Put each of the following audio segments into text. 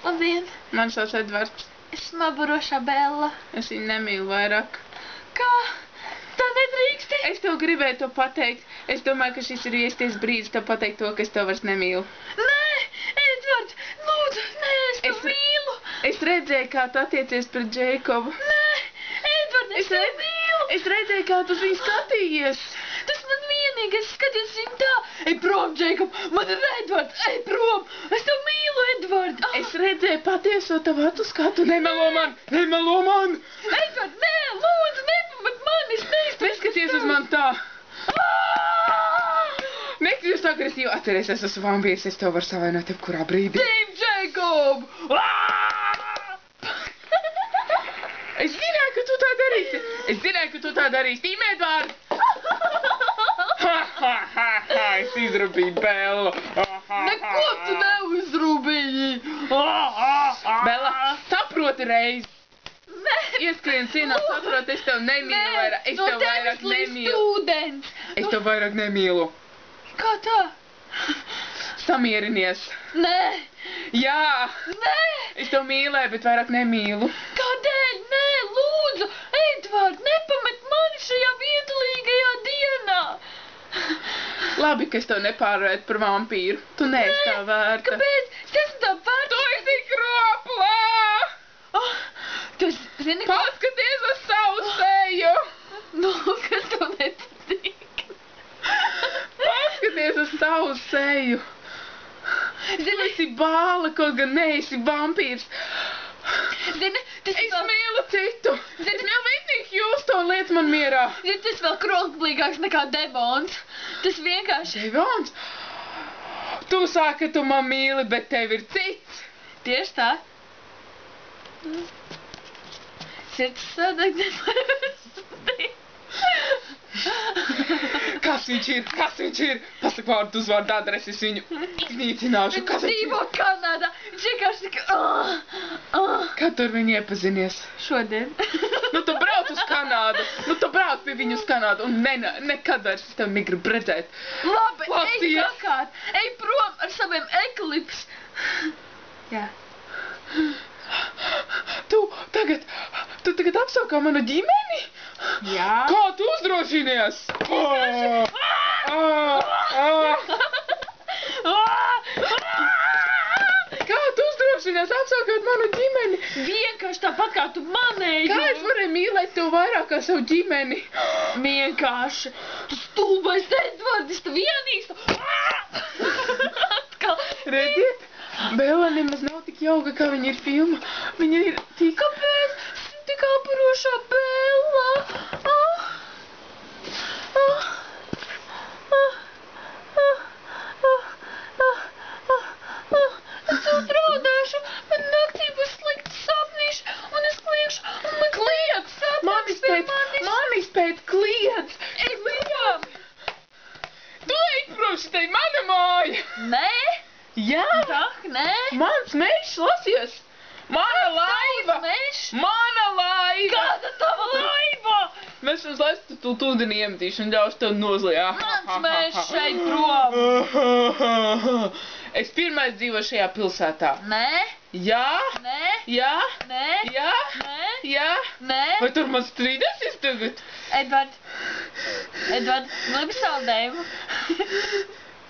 Labdien! Man sauc Edvards. Es smaburošā Bella. Es viņu nemīlu vairāk. Kā? Tā nedrīksti? Es tev gribēju to pateikt. Es domāju, ka šis ir īstais brīdis tev pateikt to, ka es tev vairs nemīlu. Nē, Edvards, lūdzu, nē, es tev mīlu. Es redzēju, kā tu attiecies pret Džeikobu. Nē, Edvards, es tev mīlu. Es redzēju, kā tu uz viņu skatījies. Tas man vienīgi, es skatījos viņu tā. Ej prom, Džeikob, man ir Edvards, ej prom. Es tev mīlu, Edvards. Es redzēju patieso tavu atu skatu. Nemelo man! Nemelo man! Edvards, nē, lūdzu, nepamat mani, es neizpēc. Neskaties uz man tā. Neskaties tā agresīvi. Atceries, es esmu vampīrs, es tev varu savainot jebkurā brīdī. Team Džeikob! Es zināju, ka tu tā darīsi. Es zināju, ka tu tā darīsi. Tīm Edvards! Es izrūpīju Bellu. Neko tu neuzrūpīji. Bella, saproti reizi. Nē. Ieskrien cienā, saproti, es tev nemīlu vairāk. Es tev vairāk nemīlu. Ūdens. Es tev vairāk nemīlu. Kā tā? Samierinies. Nē. Jā. Nē. Es tev mīlēju, bet vairāk nemīlu. Kādēļ? Nē, lūdzu, Edvard, nepamet mani šajā viedulīgajā dienā. Labi, ka es tev nepārvērtu par vampīru. Tu neesi tā vērta. Kāpēc? Es esmu tā vērta. Tu esi kroplā! Tu zini, ko? Paskaties uz savu seju! Nu, kas tev nepatīk? Paskaties uz savu seju! Tu esi bāla, kaut gan neesi vampīrs. Zini, tas Es mīlu citu. Es mīlu Whitney Houston, liec man mierā. Zini, tas vēl kroklīgāks nekā demons. Tas vienkārši... Devons? Tu sāki, ka tu man mīli, bet tev ir cits. Tieši tā. Sirds sadeg neparasti. Kas viņš ir? Kas viņš ir? Pasaka vārdu uzvārdu adresi, es viņu iznīcināšu. Kas viņš dzīvo ir? Kanādā. Viņš vienkārši tik... Kad tu ar viņu iepazinies? Šodien. Nu tu brauc uz Kanādu. Nu tu brauc pie viņu uz Kanādu. Un nekad vairs es tev negribu redzēt. Labi, ej Lacies. kakāt. Ej prom ar saviem eklips. Jā. Tu tagad apsaukā manu ģimeni? Jā. Kā tu uzdrošinies? Kā tu uzdrošinies apsaukāt manu ģimeni? Vienkārši tāpat kā tu manēji. Kā es varēju mīlēt tev vairāk kā savu ģimeni? Vienkārši. Tu stulbais Edvards, tu vienīgs. Atkal. Redziet, Bella nemaz nav tik jauka, kā viņa ir filma. Viņa ir tik... Kāpēc? Tik aprušā Bella. Es uzrādēšu, man naktī būs slikti sapnīši, un es kliekšu, un man kliedz sapnis pie manis. Manis pēc kliedz. Ej prom! Tu ej prom, šitai mana māja. Nē? Jā. Tak, nē? Mans mežs, lasies. Mana laiva. Mežs? Mana laiva. Kāda tava laiva? Mēs jums laistu tu ūdeni iemetīšu un ļaušu tev nozlijā. Mans mežs šeit prom. Es pirmais dzīvoju šajā pilsētā. Nē? Jā? Nē? Jā? Nē? Jā? Nē? Jā? Nē? Vai tur man strīdēsies tagad? Edvard, gribi saldējumu?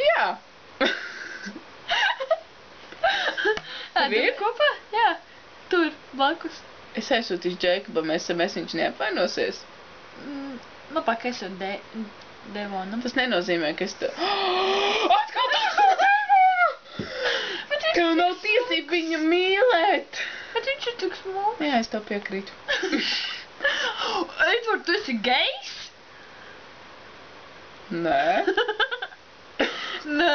Jā. Ēdam kopā? Jā. Tur, blakus. Es aizsūtīšu Džekabam SMS, viņš neapvainosies. Nu, pakaisot Devonam. Tas nenozīmē, ka es tev... Atkal tu savu Devonu! Tev nav tiesība viņu mīlēt. Bet viņš ir tik smalks. Jā, es tev piekrītu. Edvard, tu esi gejs? Nē. Nē.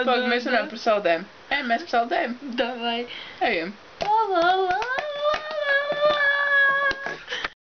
Pagaid, mēs runājam par saldējumu. Ej, mēs par saldējumu. Davai. Ejam. La la la.